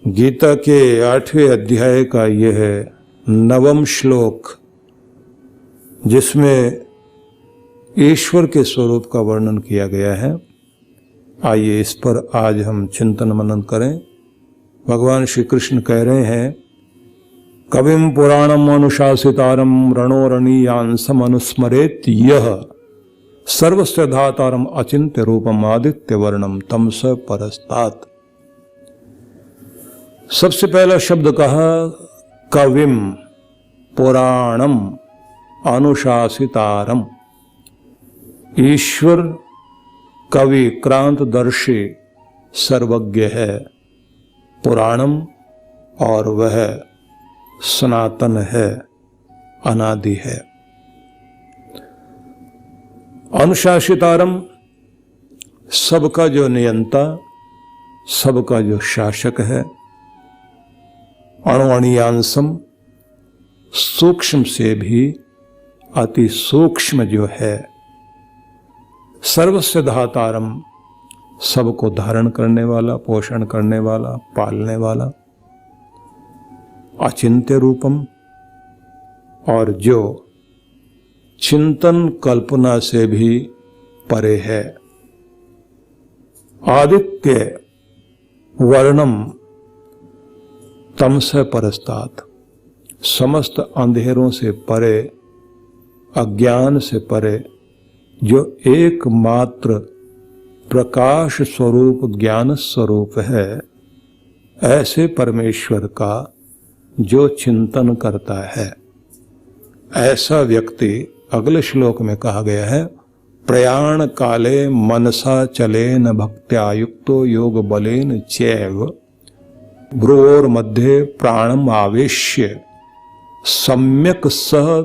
गीता के 8वें अध्याय का यह 9वां श्लोक, जिसमें ईश्वर के स्वरूप का वर्णन किया गया है। आइए इस पर आज हम चिंतन मनन करें। भगवान श्री कृष्ण कह रहे हैं, कविम पुराणम अनुशासितारम रणोरणीयांसम अनुस्मरेत यह सर्वस्य धातारम अचिंत्य रूपम आदित्य वर्णम तमस परस्तात। सबसे पहला शब्द कहा कविम पुराणम अनुशासितारम। ईश्वर कवि क्रांतदर्शी सर्वज्ञ है, पुराणम, और वह सनातन है, अनादि है। अनुशासितारम, सबका जो नियंता, सबका जो शासक है। अणुअणियांसम, सूक्ष्म से भी अति सूक्ष्म जो है। सर्वस्य धातारम, सबको धारण करने वाला, पोषण करने वाला, पालने वाला। अचिंत्य रूपम, और जो चिंतन कल्पना से भी परे है। आदित्य वर्णम तमस परस्तात, समस्त अंधेरों से परे, अज्ञान से परे, जो एकमात्र प्रकाश स्वरूप ज्ञान स्वरूप है, ऐसे परमेश्वर का जो चिंतन करता है, ऐसा व्यक्ति अगले श्लोक में कहा गया है, प्रयाण काले मनसा चलेन भक्त्या युक्तो योग बलेन चैव भ्रुवोर मध्य प्राणम आवेश्य सम्यक सह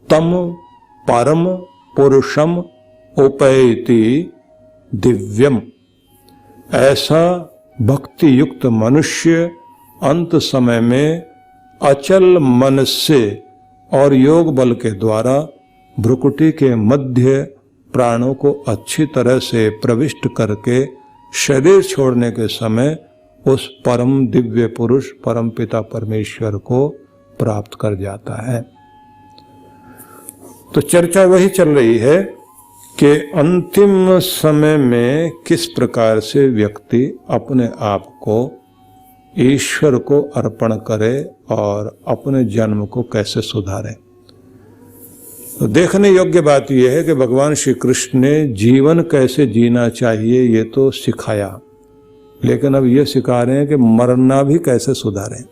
तम परम पुरुषम उपैति दिव्यम। ऐसा भक्ति युक्त मनुष्य अंत समय में अचल मन से और योग बल के द्वारा भ्रुकुटी के मध्य प्राणों को अच्छी तरह से प्रविष्ट करके शरीर छोड़ने के समय उस परम दिव्य पुरुष परम पिता परमेश्वर को प्राप्त कर जाता है। तो चर्चा वही चल रही है कि अंतिम समय में किस प्रकार से व्यक्ति अपने आप को ईश्वर को अर्पण करे और अपने जन्म को कैसे सुधारे। तो देखने योग्य बात यह है कि भगवान श्री कृष्ण ने जीवन कैसे जीना चाहिए ये तो सिखाया, लेकिन अब ये सिखा रहे हैं कि मरना भी कैसे सुधारें।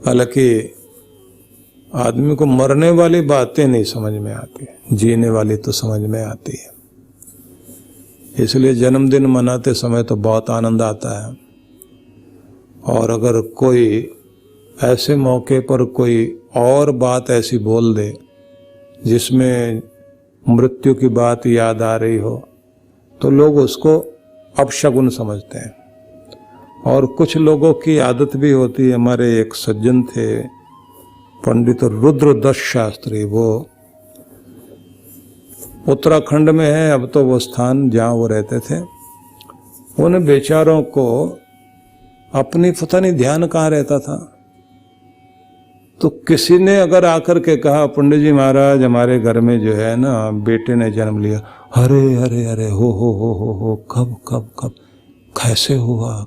हालांकि आदमी को मरने वाली बातें नहीं समझ में आती, जीने वाली तो समझ में आती है। इसलिए जन्मदिन मनाते समय तो बहुत आनंद आता है, और अगर कोई ऐसे मौके पर कोई और बात ऐसी बोल दे जिसमें मृत्यु की बात याद आ रही हो, तो लोग उसको अपशगुन समझते हैं। और कुछ लोगों की आदत भी होती है। हमारे एक सज्जन थे पंडित रुद्रदत्त शास्त्री, वो उत्तराखंड में है, अब तो वो स्थान जहाँ वो रहते थे। उन बेचारों को अपनी पता नहीं ध्यान कहाँ रहता था, तो किसी ने अगर आकर के कहा, पंडित जी महाराज हमारे घर में जो है ना बेटे ने जन्म लिया। अरे अरे अरे हो कब कब कब, कैसे हुआ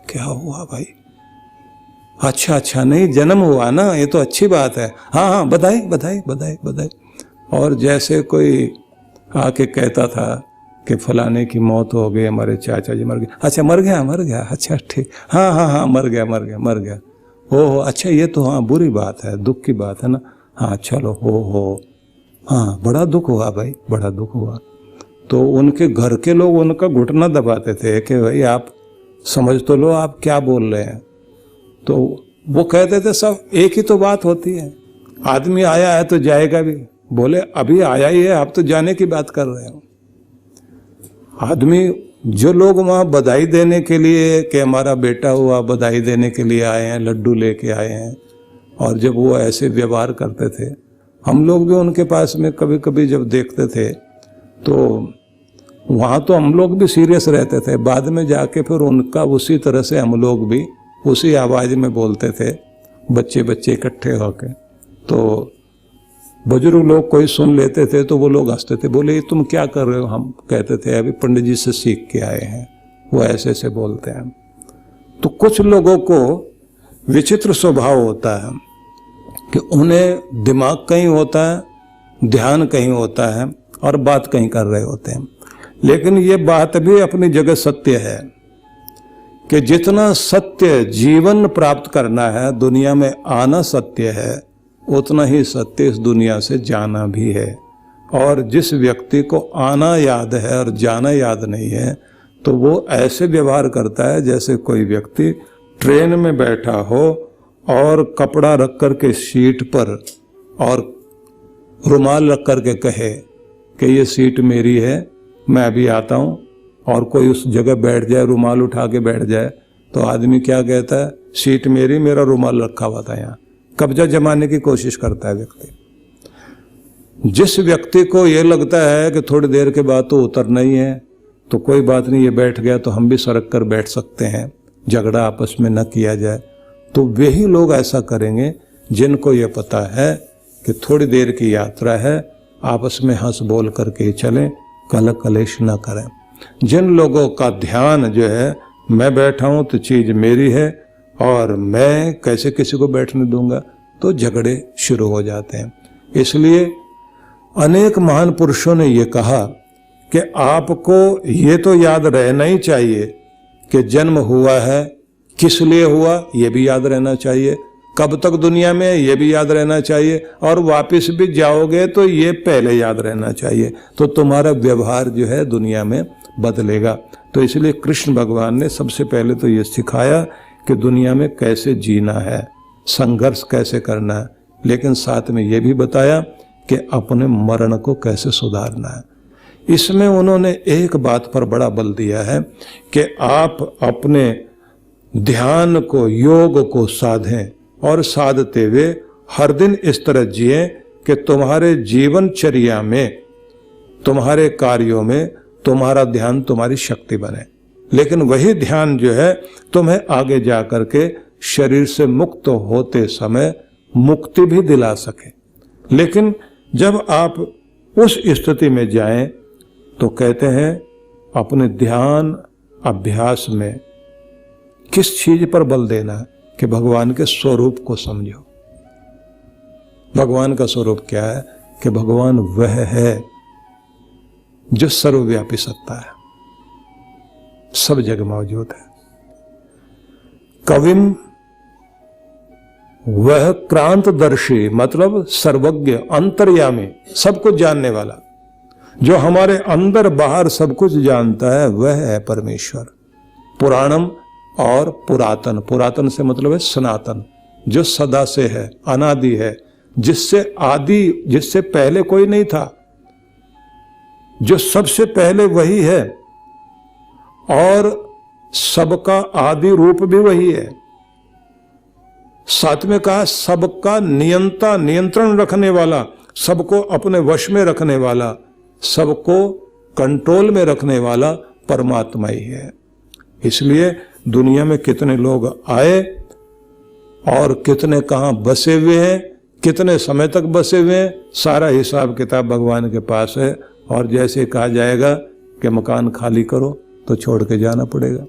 क्या हुआ भाई? अच्छा नहीं, जन्म हुआ ना, ये तो अच्छी बात है। हाँ बधाई बधाई बधाई बधाई। और जैसे कोई आके कहता था कि फलाने की मौत हो गई, हमारे चाचा जी मर गए। अच्छा मर गया, अच्छा ठीक, हाँ मर गया। हो अच्छा, ये तो हाँ बुरी बात है, दुख की बात है ना। हाँ चलो हो हाँ, बड़ा दुख हुआ भाई, बड़ा दुख हुआ। तो उनके घर के लोग उनका घुटना दबाते थे कि भाई आप समझ तो लो आप क्या बोल रहे हैं। तो वो कहते थे सब एक ही तो बात होती है, आदमी आया है तो जाएगा भी। बोले अभी आया ही है, आप तो जाने की बात कर रहे हो। आदमी, जो लोग वहाँ बधाई देने के लिए कि हमारा बेटा हुआ, बधाई देने के लिए आए हैं, लड्डू लेके आए हैं, और जब वो ऐसे व्यवहार करते थे, हम लोग भी उनके पास में कभी कभी जब देखते थे तो वहाँ तो हम लोग भी सीरियस रहते थे, बाद में जाके फिर उनका उसी तरह से हम लोग भी उसी आवाज़ में बोलते थे, बच्चे बच्चे इकट्ठे होके। तो बुजुर्ग लोग कोई सुन लेते थे तो वो लोग हंसते थे, बोले ये तुम क्या कर रहे हो? हम कहते थे अभी पंडित जी से सीख के आए हैं, वो ऐसे ऐसे बोलते हैं। तो कुछ लोगों को विचित्र स्वभाव होता है कि उन्हें दिमाग कहीं होता है, ध्यान कहीं होता है और बात कहीं कर रहे होते हैं। लेकिन ये बात भी अपनी जगह सत्य है कि जितना सत्य जीवन प्राप्त करना है, दुनिया में आना सत्य है, उतना ही सत्य इस दुनिया से जाना भी है। और जिस व्यक्ति को आना याद है और जाना याद नहीं है, तो वो ऐसे व्यवहार करता है जैसे कोई व्यक्ति ट्रेन में बैठा हो और कपड़ा रख कर के सीट पर और रुमाल रख कर के कहे कि ये सीट मेरी है, मैं अभी आता हूँ, और कोई उस जगह बैठ जाए, रुमाल उठा के बैठ जाए, तो आदमी क्या कहता है? सीट मेरी, मेरा रुमाल रखा हुआ था यहाँ। कब्जा जमाने की कोशिश करता है व्यक्ति। जिस व्यक्ति को ये लगता है कि थोड़ी देर के बाद तो उतरना ही है, तो कोई बात नहीं, ये बैठ गया तो हम भी सरक कर बैठ सकते हैं, झगड़ा आपस में न किया जाए, तो वही लोग ऐसा करेंगे जिनको ये पता है कि थोड़ी देर की यात्रा है, आपस में हंस बोल करके चलें, कलह कलेश न करें। जिन लोगों का ध्यान जो है, मैं बैठा हूँ तो चीज़ मेरी है और मैं कैसे किसी को बैठने दूंगा, तो झगड़े शुरू हो जाते हैं। इसलिए अनेक महान पुरुषों ने ये कहा कि आपको ये तो याद रहना ही चाहिए कि जन्म हुआ है, किस लिए हुआ ये भी याद रहना चाहिए, कब तक दुनिया में ये भी याद रहना चाहिए, और वापस भी जाओगे तो ये पहले याद रहना चाहिए। तो तुम्हारा व्यवहार जो है दुनिया में बदलेगा। तो इसलिए कृष्ण भगवान ने सबसे पहले तो ये सिखाया कि दुनिया में कैसे जीना है, संघर्ष कैसे करना है, लेकिन साथ में ये भी बताया कि अपने मरण को कैसे सुधारना है। इसमें उन्होंने एक बात पर बड़ा बल दिया है कि आप अपने ध्यान को, योग को साधें, और साधते हुए हर दिन इस तरह जिए कि तुम्हारे जीवनचर्या में, तुम्हारे कार्यों में तुम्हारा ध्यान तुम्हारी शक्ति बने। लेकिन वही ध्यान जो है तुम्हें आगे जा कर के शरीर से मुक्त होते समय मुक्ति भी दिला सके। लेकिन जब आप उस स्थिति में जाएं तो कहते हैं अपने ध्यान अभ्यास में किस चीज पर बल देना है कि भगवान के स्वरूप को समझो। भगवान का स्वरूप क्या है? कि भगवान वह है जो सर्वव्यापी सत्ता है, सब जगह मौजूद है। कविम वह क्रांतदर्शी, मतलब सर्वज्ञ, अंतर्यामी, सब कुछ जानने वाला, जो हमारे अंदर बाहर सब कुछ जानता है, वह है परमेश्वर। पुराणम और पुरातन, पुरातन से मतलब है सनातन, जो सदा से है, अनादि है, जिससे पहले कोई नहीं था, जो सबसे पहले वही है, और सबका आदि रूप भी वही है। साथ में कहा सबका नियंता, नियंत्रण रखने वाला, सबको अपने वश में रखने वाला, सबको कंट्रोल में रखने वाला परमात्मा ही है। इसलिए दुनिया में कितने लोग आए और कितने कहाँ बसे हुए हैं, कितने समय तक बसे हुए हैं, सारा हिसाब किताब भगवान के पास है। और जैसे कहा जाएगा कि मकान खाली करो तो छोड़ के जाना पड़ेगा,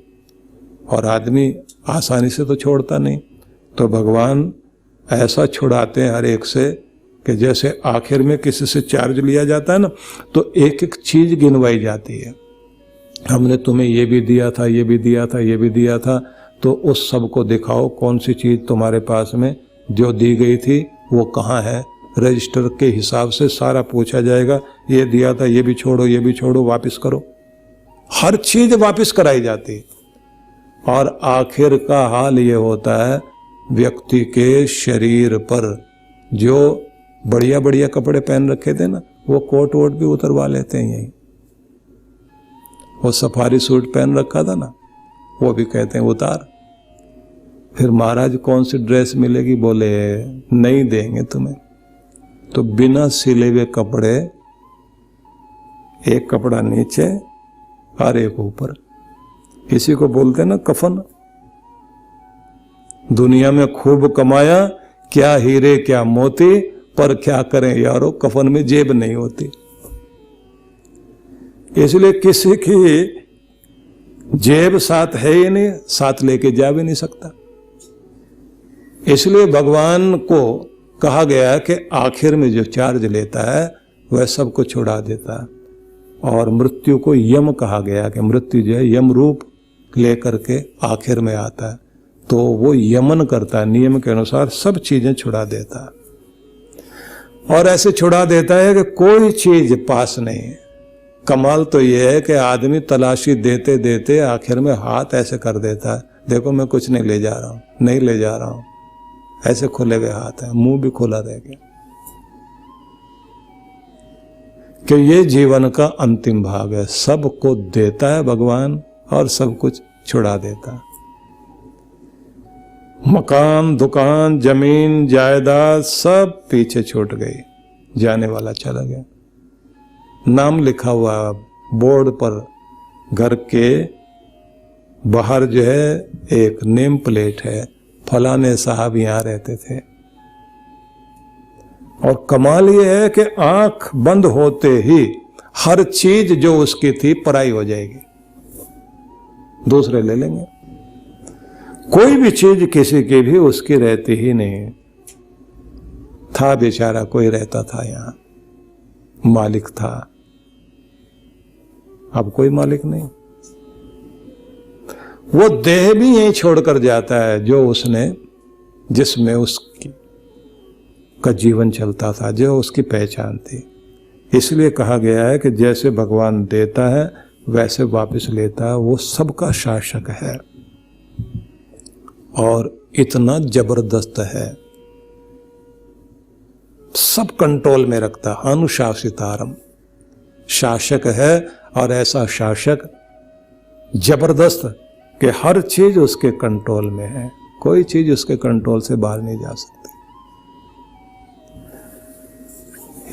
और आदमी आसानी से तो छोड़ता नहीं। तो भगवान ऐसा छुड़ाते हैं हर एक से कि जैसे आखिर में किसी से चार्ज लिया जाता है ना, तो एक एक चीज गिनवाई जाती है। हमने तुम्हें ये भी दिया था, ये भी दिया था, ये भी दिया था, तो उस सब को दिखाओ कौन सी चीज तुम्हारे पास में जो दी गई थी वो कहाँ है। रजिस्टर के हिसाब से सारा पूछा जाएगा, ये दिया था, ये भी छोड़ो, ये भी छोड़ो, वापस करो, हर चीज वापस कराई जाती। और आखिर का हाल ये होता है, व्यक्ति के शरीर पर जो बढ़िया बढ़िया कपड़े पहन रखे थे ना, वो कोट वोट भी उतरवा लेते हैं यही। वो सफारी सूट पहन रखा था ना, वो भी कहते हैं उतार। फिर महाराज कौन सी ड्रेस मिलेगी? बोले नहीं देंगे तुम्हें। तो बिना सिले हुए कपड़े, एक कपड़ा नीचे हर एक ऊपर। इसी को बोलते ना कफन। दुनिया में खूब कमाया, क्या हीरे क्या मोती, पर क्या करें यारो, कफन में जेब नहीं होती। इसलिए किसी की जेब साथ है ही नहीं, साथ लेके जा भी नहीं सकता। इसलिए भगवान को कहा गया कि आखिर में जो चार्ज लेता है वह सबको छुड़ा देता है। और मृत्यु को यम कहा गया कि मृत्यु जो है यम रूप लेकर के आखिर में आता है, तो वो यमन करता है, नियम के अनुसार सब चीजें छुड़ा देता है। और ऐसे छुड़ा देता है कि कोई चीज पास नहीं है। कमाल तो ये है कि आदमी तलाशी देते देते आखिर में हाथ ऐसे कर देता है, देखो मैं कुछ नहीं ले जा रहा हूं, नहीं ले जा रहा हूं, ऐसे खुले हुए हाथ है, मुंह भी खुला रह गया। कि ये जीवन का अंतिम भाग है, सबको देता है भगवान और सब कुछ छुड़ा देता है। मकान, दुकान, जमीन, जायदाद सब पीछे छूट गई, जाने वाला चला गया। नाम लिखा हुआ बोर्ड पर, घर के बाहर जो है एक नेम प्लेट है, फलाने साहब यहां रहते थे। और कमाल ये है कि आंख बंद होते ही हर चीज जो उसकी थी पराई हो जाएगी, दूसरे ले लेंगे। कोई भी चीज किसी की भी उसकी रहती ही नहीं। था बेचारा, कोई रहता था यहां, मालिक था, अब कोई मालिक नहीं। वो देह भी यहीं छोड़कर जाता है जो उसने, जिसमें उसकी का जीवन चलता था, जो उसकी पहचान थी। इसलिए कहा गया है कि जैसे भगवान देता है वैसे वापस लेता है, वो सबका शासक है और इतना जबरदस्त है, सब कंट्रोल में रखता है। अनुशासितारम, शासक है और ऐसा शासक जबरदस्त कि हर चीज उसके कंट्रोल में है, कोई चीज उसके कंट्रोल से बाहर नहीं जा सकती।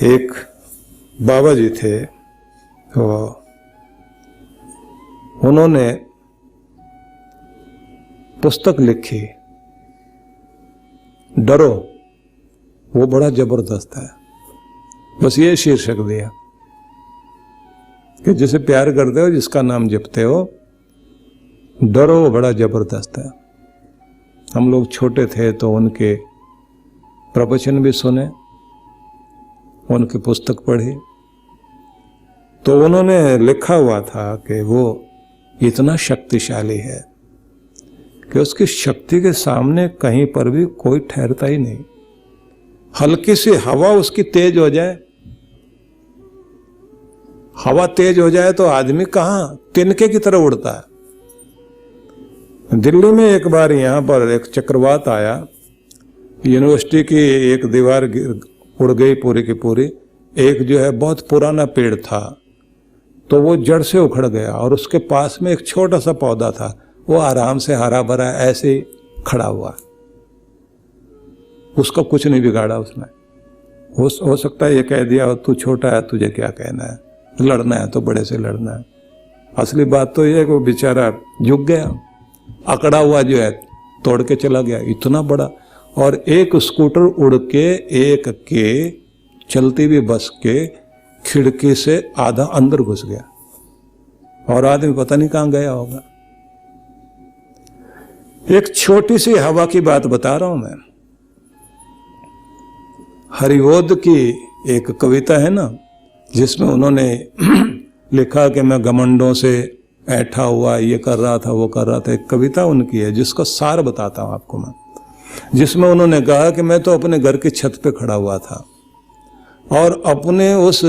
एक बाबा जी थे, तो उन्होंने पुस्तक लिखी, डरो, वो बड़ा जबरदस्त है। बस ये शीर्षक दिया कि जिसे प्यार करते हो, जिसका नाम जपते हो, डरो, वो बड़ा जबरदस्त है। हम लोग छोटे थे तो उनके प्रवचन भी सुने, उनकी पुस्तक पढ़ी, तो उन्होंने लिखा हुआ था कि वो इतना शक्तिशाली है कि उसकी शक्ति के सामने कहीं पर भी कोई ठहरता ही नहीं। हल्की सी हवा उसकी तेज हो जाए, हवा तेज हो जाए तो आदमी कहां तिनके की तरह उड़ता है। दिल्ली में एक बार यहां पर एक चक्रवात आया, यूनिवर्सिटी की एक दीवार उड़ गई पूरी की पूरी। एक जो है बहुत पुराना पेड़ था, तो वो जड़ से उखड़ गया और उसके पास में एक छोटा सा पौधा था, वो आराम से हरा भरा ऐसे ही खड़ा हुआ, उसका कुछ नहीं बिगाड़ा उसने। हो सकता है ये कह दिया तू छोटा है, तुझे क्या कहना है, लड़ना है तो बड़े से लड़ना है। असली बात तो ये है कि वो बेचारा झुक गया, अकड़ा हुआ जो है तोड़ के चला गया, इतना बड़ा। और एक स्कूटर उड़ के एक के चलती हुई बस के खिड़की से आधा अंदर घुस गया और आदमी पता नहीं कहां गया होगा। एक छोटी सी हवा की बात बता रहा हूं मैं। हरिवोद की एक कविता है ना, जिसमें उन्होंने लिखा कि मैं घमंडों से ऐठा हुआ, ये कर रहा था, वो कर रहा था। एक कविता उनकी है जिसका सार बताता हूं आपको मैं, जिसमें उन्होंने कहा कि मैं तो अपने घर की छत पे खड़ा हुआ था और अपने उस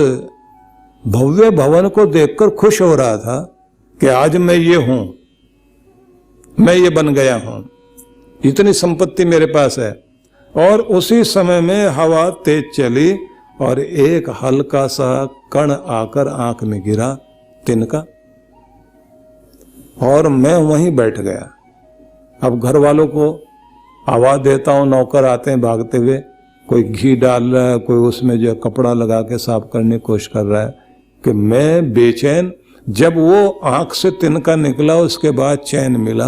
भव्य भवन को देखकर खुश हो रहा था कि आज मैं ये हूं, मैं ये बन गया हूं, इतनी संपत्ति मेरे पास है। और उसी समय में हवा तेज चली और एक हल्का सा कण आकर आंख में गिरा, तिनका, और मैं वहीं बैठ गया। अब घर वालों को आवाज देता हूं, नौकर आते हैं भागते हुए, कोई घी डाल रहा है, कोई उसमें जो कपड़ा लगा के साफ करने की कोशिश कर रहा है कि मैं बेचैन, जब वो आंख से तिनका निकला उसके बाद चैन मिला।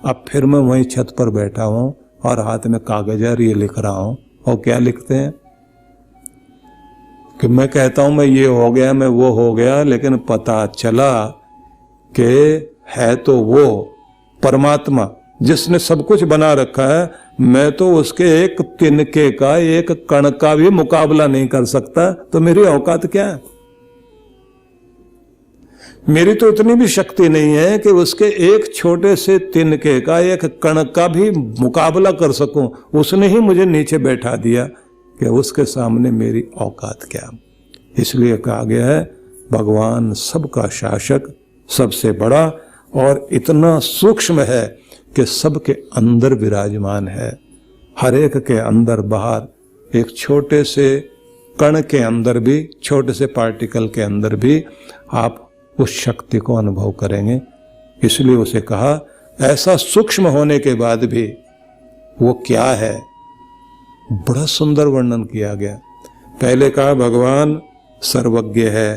अब फिर मैं वहीं छत पर बैठा हूं और हाथ में कागज है, ये लिख रहा हूं। और क्या लिखते हैं कि मैं कहता हूं मैं ये हो गया, मैं वो हो गया, लेकिन पता चला कि है तो वो परमात्मा जिसने सब कुछ बना रखा है। मैं तो उसके एक तिनके का, एक कण का भी मुकाबला नहीं कर सकता, तो मेरी औकात क्या है? मेरी तो इतनी भी शक्ति नहीं है कि उसके एक छोटे से तिनके का, एक कण का भी मुकाबला कर सकूं। उसने ही मुझे नीचे बैठा दिया कि उसके सामने मेरी औकात क्या। इसलिए कहा गया है भगवान सबका शासक, सबसे बड़ा और इतना सूक्ष्म है कि सबके अंदर विराजमान है। हर एक के अंदर बाहर, एक छोटे से कण के अंदर भी, छोटे से पार्टिकल के अंदर भी आप उस शक्ति को अनुभव करेंगे। इसलिए उसे कहा ऐसा सूक्ष्म होने के बाद भी वो क्या है, बड़ा सुंदर वर्णन किया गया। पहले कहा भगवान सर्वज्ञ है,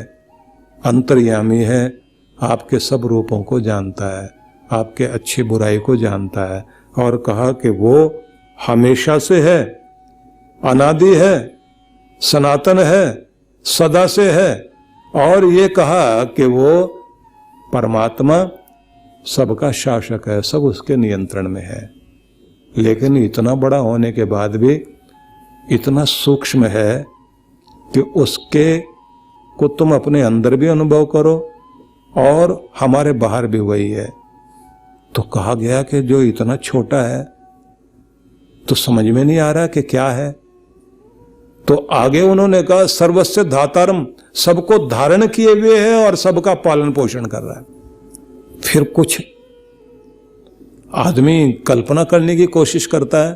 अंतर्यामी है, आपके सब रूपों को जानता है, आपके अच्छी बुराई को जानता है। और कहा कि वो हमेशा से है, अनादि है, सनातन है, सदा से है। और ये कहा कि वो परमात्मा सबका शासक है, सब उसके नियंत्रण में है। लेकिन इतना बड़ा होने के बाद भी इतना सूक्ष्म है कि उसके को तुम अपने अंदर भी अनुभव करो और हमारे बाहर भी वही है। तो कहा गया कि जो इतना छोटा है तो समझ में नहीं आ रहा कि क्या है। तो आगे उन्होंने कहा सर्वस्य धातारम, सबको धारण किए हुए है और सबका पालन पोषण कर रहा है। फिर कुछ आदमी कल्पना करने की कोशिश करता है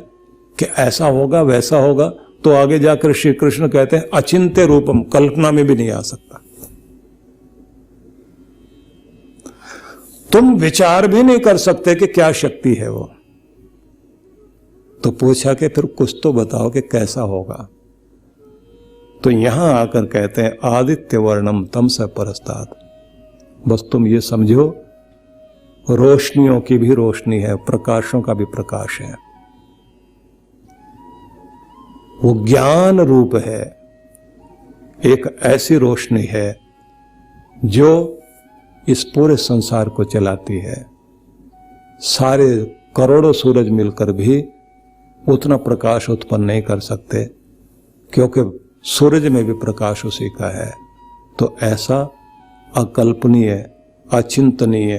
कि ऐसा होगा वैसा होगा, तो आगे जाकर श्री कृष्ण कहते हैं अचिंत्य रूपम, कल्पना में भी नहीं आ सकता। तुम विचार भी नहीं कर सकते कि क्या शक्ति है वो। तो पूछा कि फिर कुछ तो बताओ कि कैसा होगा। तो यहां आकर कहते हैं आदित्य वर्णम तम स परस्तात्। बस तुम ये समझो रोशनियों की भी रोशनी है, प्रकाशों का भी प्रकाश है। वो ज्ञान रूप है, एक ऐसी रोशनी है जो इस पूरे संसार को चलाती है। सारे करोड़ों सूरज मिलकर भी उतना प्रकाश उत्पन्न नहीं कर सकते, क्योंकि सूरज में भी प्रकाश उसी का है। तो ऐसा अकल्पनीय, अचिंतनीय,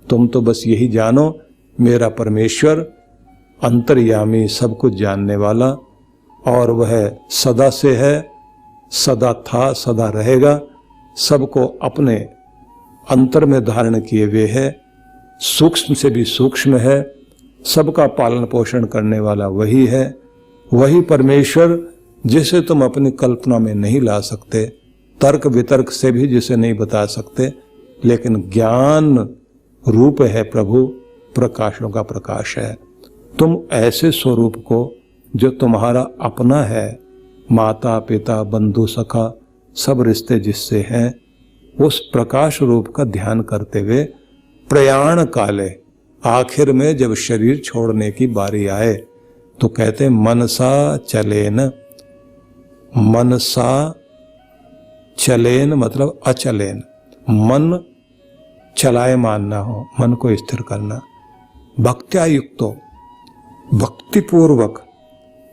तुम तो बस यही जानो मेरा परमेश्वर अंतर्यामी, सब कुछ जानने वाला, और वह सदा से है, सदा था, सदा रहेगा, सबको अपने अंतर में धारण किए हुए है, सूक्ष्म से भी सूक्ष्म है, सबका पालन पोषण करने वाला वही है। वही परमेश्वर जिसे तुम अपनी कल्पना में नहीं ला सकते, तर्क वितर्क से भी जिसे नहीं बता सकते, लेकिन ज्ञान रूप है प्रभु, प्रकाशों का प्रकाश है। तुम ऐसे स्वरूप को जो तुम्हारा अपना है, माता पिता बंधु सखा सब रिश्ते जिससे हैं, उस प्रकाश रूप का ध्यान करते हुए प्रयाण काले, आखिर में जब शरीर छोड़ने की बारी आए तो कहते मनसा चलेन। मनसा चलेन मतलब अचलेन, मन चलायमान ना हो, मन को स्थिर करना। भक्त्या युक्तो, भक्ति पूर्वक,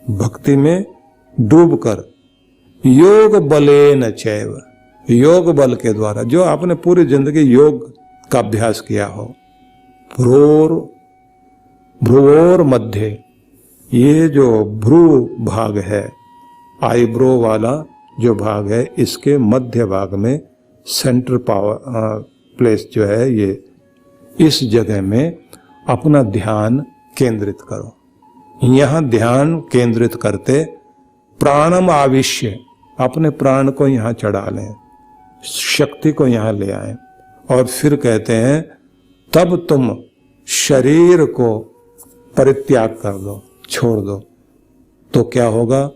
भक्ति में डूबकर, योग बलेन चैव, योग बल के द्वारा, जो आपने पूरी जिंदगी योग का अभ्यास किया हो। भ्रुवोर मध्य, ये जो भ्रू भाग है, आईब्रो वाला जो भाग है, इसके मध्य भाग में सेंटर पावर प्लेस जो है, ये इस जगह में अपना ध्यान केंद्रित करो। यहां ध्यान केंद्रित करते प्राणम आविश्य, अपने प्राण को यहां चढ़ा लें, शक्ति को यहां ले आए, और फिर कहते हैं तब तुम शरीर को परित्याग कर दो, छोड़ दो। तो क्या होगा?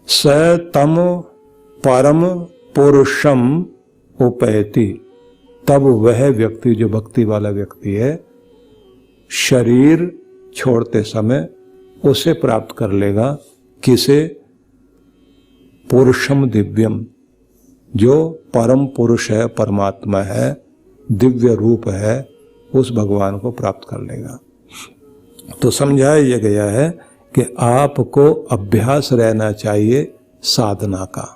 स तम परम पुरुषम उपैति, तब वह व्यक्ति, जो भक्ति वाला व्यक्ति है, शरीर छोड़ते समय उसे प्राप्त कर लेगा। किसे? पुरुषम दिव्यम, जो परम पुरुष है, परमात्मा है, दिव्य रूप है, उस भगवान को प्राप्त कर लेगा। तो समझाया यह गया है कि आपको अभ्यास रहना चाहिए साधना का।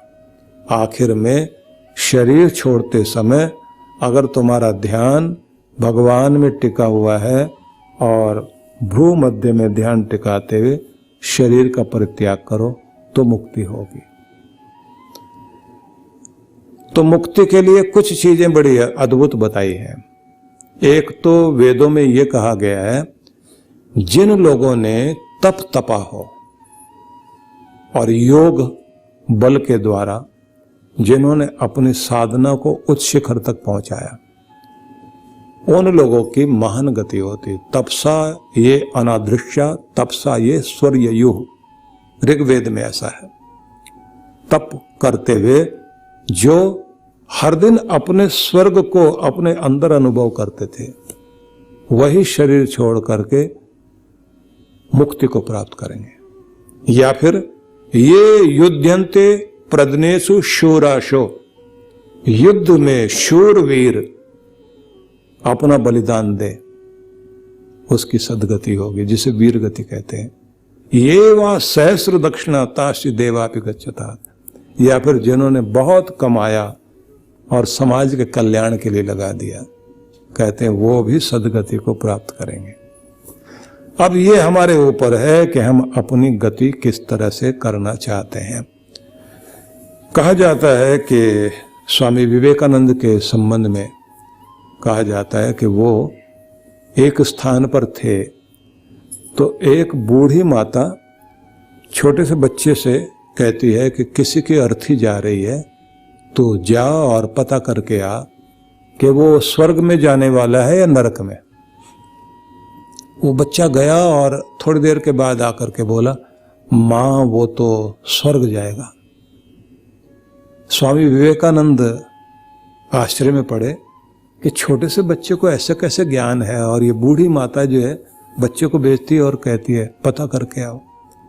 आखिर में शरीर छोड़ते समय अगर तुम्हारा ध्यान भगवान में टिका हुआ है और भ्रू मध्य में ध्यान टिकाते हुए शरीर का परित्याग करो तो मुक्ति होगी। तो मुक्ति के लिए कुछ चीजें बड़ी अद्भुत बताई हैं। एक तो वेदों में यह कहा गया है, जिन लोगों ने तप तपा हो और योग बल के द्वारा जिन्होंने अपनी साधना को उच्च शिखर तक पहुंचाया, उन लोगों की महान गति होती। तपसा ये अनादृश्या, तपसा ये स्वर्ययुः, ऋग्वेद में ऐसा है। तप करते हुए जो हर दिन अपने स्वर्ग को अपने अंदर अनुभव करते थे, वही शरीर छोड़ करके मुक्ति को प्राप्त करेंगे। या फिर ये युध्यन्ते प्रदनेषु शूराशो, युद्ध में शूरवीर अपना बलिदान दे, उसकी सदगति होगी, जिसे वीर गति कहते हैं। ये वा सहस्र दक्षिणा ताशि देवापि गच्छता, या फिर जिन्होंने बहुत कमाया और समाज के कल्याण के लिए लगा दिया, कहते हैं वो भी सदगति को प्राप्त करेंगे। अब ये हमारे ऊपर है कि हम अपनी गति किस तरह से करना चाहते हैं। कहा जाता है कि स्वामी विवेकानंद के संबंध में कहा जाता है कि वो एक स्थान पर थे, तो एक बूढ़ी माता छोटे से बच्चे से कहती है कि किसी की अर्थी जा रही है, तो जा और पता करके आ कि वो स्वर्ग में जाने वाला है या नरक में। वो बच्चा गया और थोड़ी देर के बाद आकर के बोला, माँ वो तो स्वर्ग जाएगा। स्वामी विवेकानंद आश्चर्य में पड़े कि छोटे से बच्चे को ऐसे कैसे ज्ञान है, और ये बूढ़ी माता जो है बच्चे को भेजती है और कहती है पता करके आओ।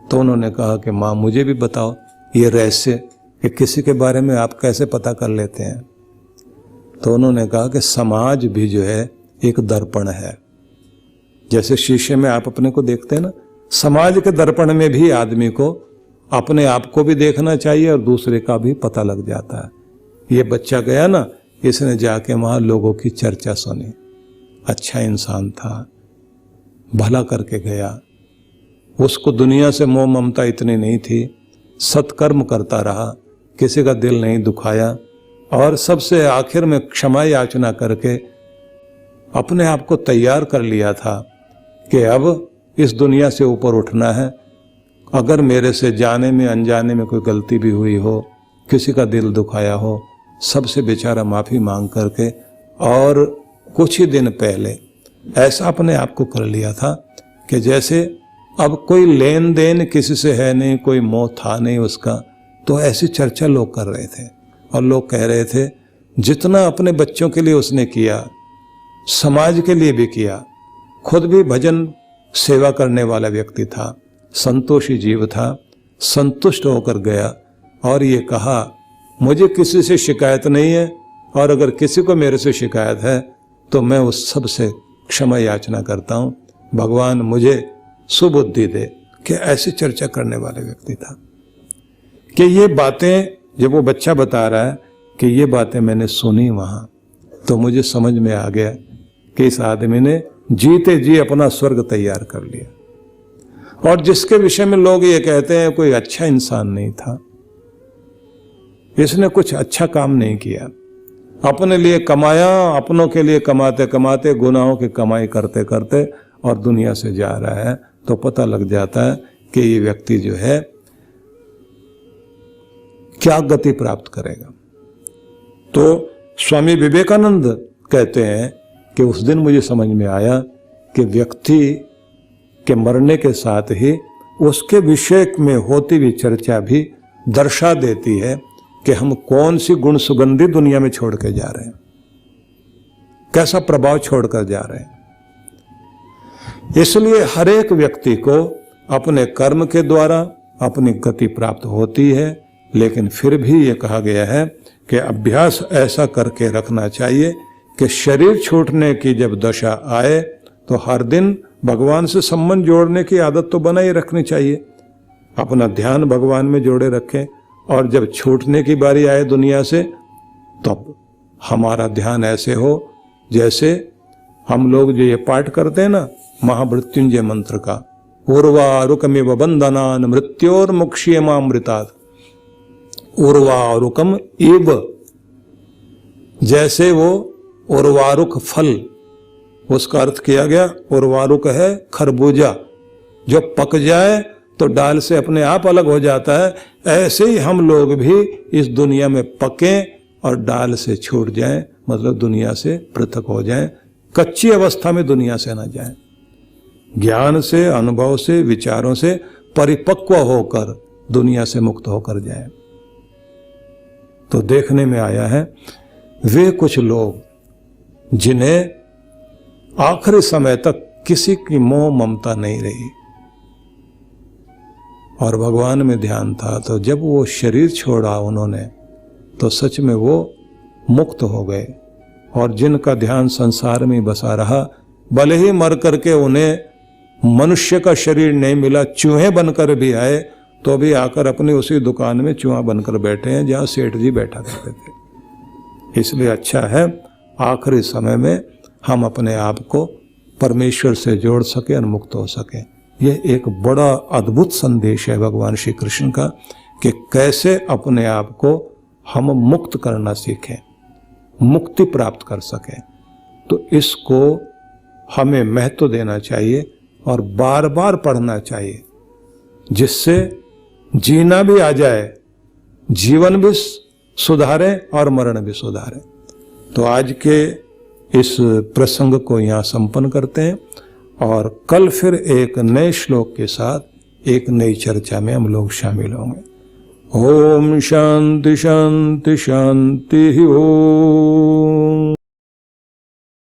तो उन्होंने कहा कि माँ मुझे भी बताओ ये रहस्य कि किसी के बारे में आप कैसे पता कर लेते हैं। तो उन्होंने कहा कि समाज भी जो है एक दर्पण है। जैसे शीशे में आप अपने को देखते हैं ना, समाज के दर्पण में भी आदमी को अपने आप को भी देखना चाहिए और दूसरे का भी पता लग जाता है। ये बच्चा गया ना, इसने जाके वहां लोगों की चर्चा सुनी, अच्छा इंसान था, भला करके गया, उसको दुनिया से मोह ममता इतनी नहीं थी, सत्कर्म करता रहा, किसी का दिल नहीं दुखाया, और सबसे आखिर में क्षमा याचना करके अपने आप को तैयार कर लिया था कि अब इस दुनिया से ऊपर उठना है। अगर मेरे से जाने में अनजाने में कोई गलती भी हुई हो, किसी का दिल दुखाया हो, सबसे बेचारा माफ़ी मांग करके, और कुछ ही दिन पहले ऐसा अपने आप को कर लिया था कि जैसे अब कोई लेन देन किसी से है नहीं, कोई मोह था नहीं उसका। तो ऐसी चर्चा लोग कर रहे थे और लोग कह रहे थे जितना अपने बच्चों के लिए उसने किया, समाज के लिए भी किया, खुद भी भजन सेवा करने वाला व्यक्ति था, संतोषी जीव था, संतुष्ट होकर गया और ये कहा मुझे किसी से शिकायत नहीं है, और अगर किसी को मेरे से शिकायत है तो मैं उस सब से क्षमा याचना करता हूँ, भगवान मुझे सुबुद्धि दे। कि ऐसी चर्चा करने वाले व्यक्ति था कि ये बातें जब वो बच्चा बता रहा है कि ये बातें मैंने सुनी वहाँ, तो मुझे समझ में आ गया कि इस आदमी ने जीते जी अपना स्वर्ग तैयार कर लिया। और जिसके विषय में लोग ये कहते हैं कोई अच्छा इंसान नहीं था, इसने कुछ अच्छा काम नहीं किया, अपने लिए कमाया, अपनों के लिए कमाते कमाते गुनाहों की कमाई करते करते और दुनिया से जा रहा है, तो पता लग जाता है कि ये व्यक्ति जो है क्या गति प्राप्त करेगा। तो स्वामी विवेकानंद कहते हैं कि उस दिन मुझे समझ में आया कि व्यक्ति के मरने के साथ ही उसके विषय में होती हुई चर्चा भी दर्शा देती है कि हम कौन सी गुण सुगंधी दुनिया में छोड़ के जा रहे हैं। कैसा प्रभाव छोड़कर जा रहे हैं। इसलिए हर एक व्यक्ति को अपने कर्म के द्वारा अपनी गति प्राप्त होती है, लेकिन फिर भी ये कहा गया है कि अभ्यास ऐसा करके रखना चाहिए कि शरीर छूटने की जब दशा आए तो हर दिन भगवान से संबंध जोड़ने की आदत तो बनाए रखनी चाहिए। अपना ध्यान भगवान में जोड़े रखें, और जब छूटने की बारी आए दुनिया से तब हमारा ध्यान ऐसे हो जैसे हम लोग जो ये पाठ करते हैं ना महामृत्युंजय मंत्र का, उर्वारुकमिव बंधनान मृत्योर्मुक्ष्यमामृतात्, उर्वारुकम इव, जैसे वो उर्वारुक फल, उसका अर्थ किया गया उर्वारुक है खरबूजा, जो पक जाए तो डाल से अपने आप अलग हो जाता है। ऐसे ही हम लोग भी इस दुनिया में पकें और डाल से छूट जाएं, मतलब दुनिया से पृथक हो जाएं, कच्ची अवस्था में दुनिया से न जाएं, ज्ञान से, अनुभव से, विचारों से परिपक्व होकर दुनिया से मुक्त होकर जाएं। तो देखने में आया है वे कुछ लोग जिन्हें आखिरी समय तक किसी की मोह ममता नहीं रही और भगवान में ध्यान था, तो जब वो शरीर छोड़ा उन्होंने तो सच में वो मुक्त हो गए। और जिनका ध्यान संसार में बसा रहा, भले ही मर करके उन्हें मनुष्य का शरीर नहीं मिला, चूहे बनकर भी आए, तो भी आकर अपनी उसी दुकान में चूहा बनकर बैठे हैं जहां सेठ जी बैठा करते थे। इसलिए अच्छा है आखिरी समय में हम अपने आप को परमेश्वर से जोड़ सके और मुक्त हो सके। यह एक बड़ा अद्भुत संदेश है भगवान श्री कृष्ण का कि कैसे अपने आप को हम मुक्त करना सीखें, मुक्ति प्राप्त कर सकें। तो इसको हमें महत्व देना चाहिए और बार बार पढ़ना चाहिए, जिससे जीना भी आ जाए, जीवन भी सुधारे और मरण भी सुधारे। तो आज के इस प्रसंग को यहाँ संपन्न करते हैं और कल फिर एक नए श्लोक के साथ एक नई चर्चा में हम लोग शामिल होंगे। ओम शांति शांति शांति ओम।